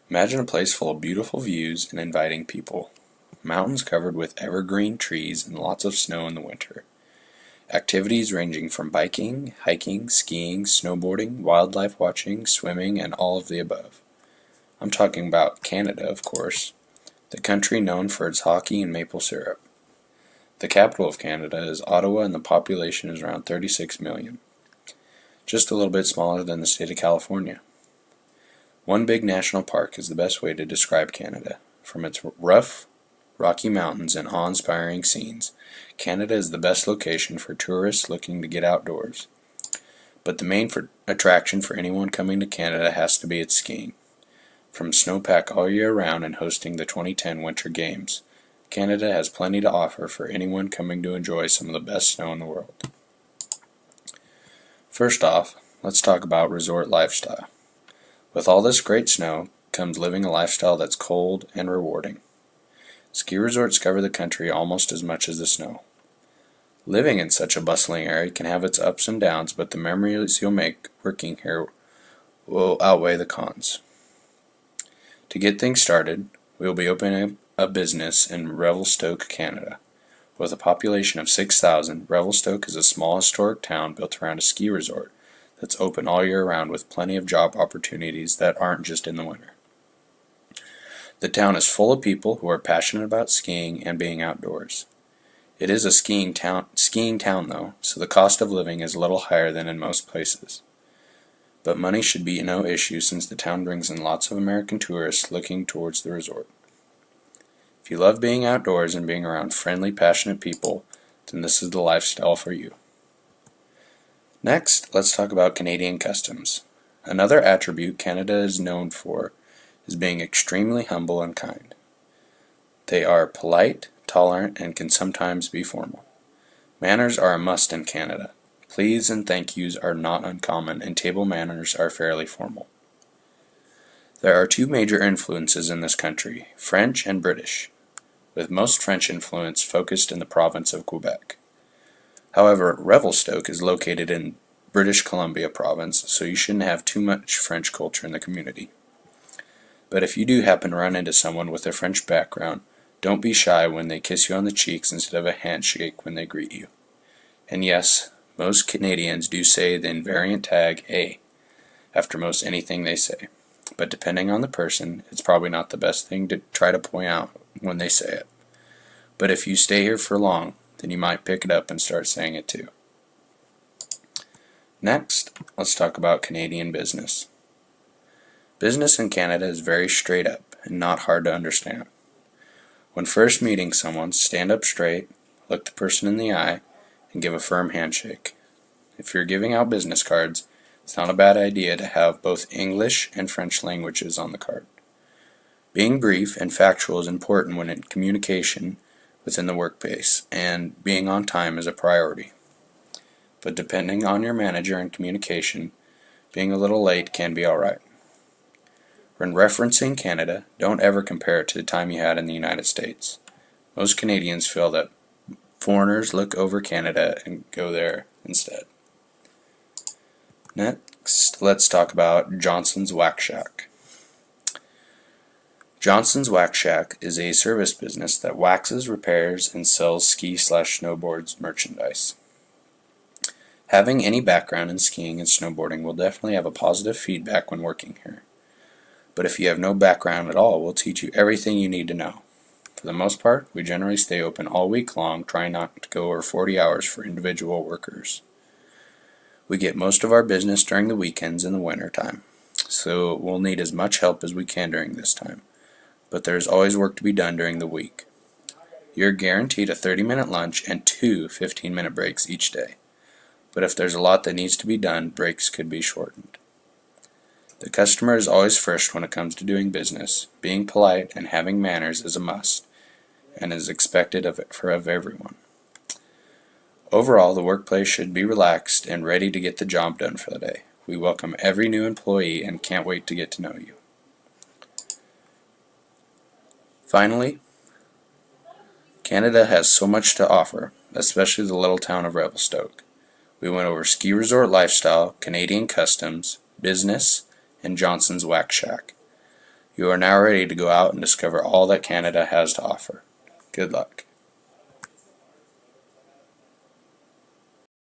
Imagine a place full of beautiful views and inviting people. Mountains covered with evergreen trees and lots of snow in the winter. Activities ranging from biking, hiking, skiing, snowboarding, wildlife watching, swimming, and all of the above. I'm talking about Canada, of course, the country known for its hockey and maple syrup. The capital of Canada is Ottawa and the population is around 36 million, just a little bit smaller than the state of California. One big national park is the best way to describe Canada. From its rough, rocky mountains and awe-inspiring scenes, Canada is the best location for tourists looking to get outdoors. But the main attraction for anyone coming to Canada has to be its skiing. From snowpack all year round and hosting the 2010 Winter Games, Canada has plenty to offer for anyone coming to enjoy some of the best snow in the world. First off, let's talk about resort lifestyle. With all this great snow comes living a lifestyle that's cold and rewarding. Ski resorts cover the country almost as much as the snow. Living in such a bustling area can have its ups and downs, but the memories you'll make working here will outweigh the cons. To get things started, we will be opening a business in Revelstoke, Canada. With a population of 6,000, Revelstoke is a small historic town built around a ski resort that's open all year round with plenty of job opportunities that aren't just in the winter. The town is full of people who are passionate about skiing and being outdoors. It is a skiing town though, so the cost of living is a little higher than in most places. But money should be no issue since the town brings in lots of American tourists looking towards the resort. If you love being outdoors and being around friendly, passionate people, then this is the lifestyle for you. Next, let's talk about Canadian customs. Another attribute Canada is known for is being extremely humble and kind. They are polite, tolerant, and can sometimes be formal. Manners are a must in Canada. Please and thank yous are not uncommon, and table manners are fairly formal. There are two major influences in this country, French and British, with most French influence focused in the province of Quebec. However, Revelstoke is located in British Columbia province, so you shouldn't have too much French culture in the community. But if you do happen to run into someone with a French background, don't be shy when they kiss you on the cheeks instead of a handshake when they greet you. And yes, most Canadians do say the invariant tag "A" after most anything they say. But depending on the person, it's probably not the best thing to try to point out when they say it. But if you stay here for long, then you might pick it up and start saying it too. Next, let's talk about Canadian business. Business in Canada is very straight up and not hard to understand. When first meeting someone, stand up straight, look the person in the eye, and give a firm handshake. If you're giving out business cards, it's not a bad idea to have both English and French languages on the card. Being brief and factual is important when in communication within the workplace, and being on time is a priority. But depending on your manager and communication, being a little late can be alright. When referencing Canada, don't ever compare it to the time you had in the United States. Most Canadians feel that foreigners look over Canada and go there instead. Next, let's talk about Johnson's Wax Shack. Johnson's Wax Shack is a service business that waxes, repairs, and sells ski/snowboards merchandise. Having any background in skiing and snowboarding will definitely have a positive feedback when working here. But if you have no background at all, we'll teach you everything you need to know. For the most part, we generally stay open all week long, trying not to go over 40 hours for individual workers. We get most of our business during the weekends in the winter time, so we'll need as much help as we can during this time. But there's always work to be done during the week. You're guaranteed a 30-minute lunch and two 15-minute breaks each day. But if there's a lot that needs to be done, breaks could be shortened. The customer is always first when it comes to doing business. Being polite and having manners is a must, and is expected of everyone. Overall, the workplace should be relaxed and ready to get the job done for the day. We welcome every new employee and can't wait to get to know you. Finally, Canada has so much to offer, especially the little town of Revelstoke. We went over ski resort lifestyle, Canadian customs, business, and Johnson's Wax Shack. You are now ready to go out and discover all that Canada has to offer. Good luck.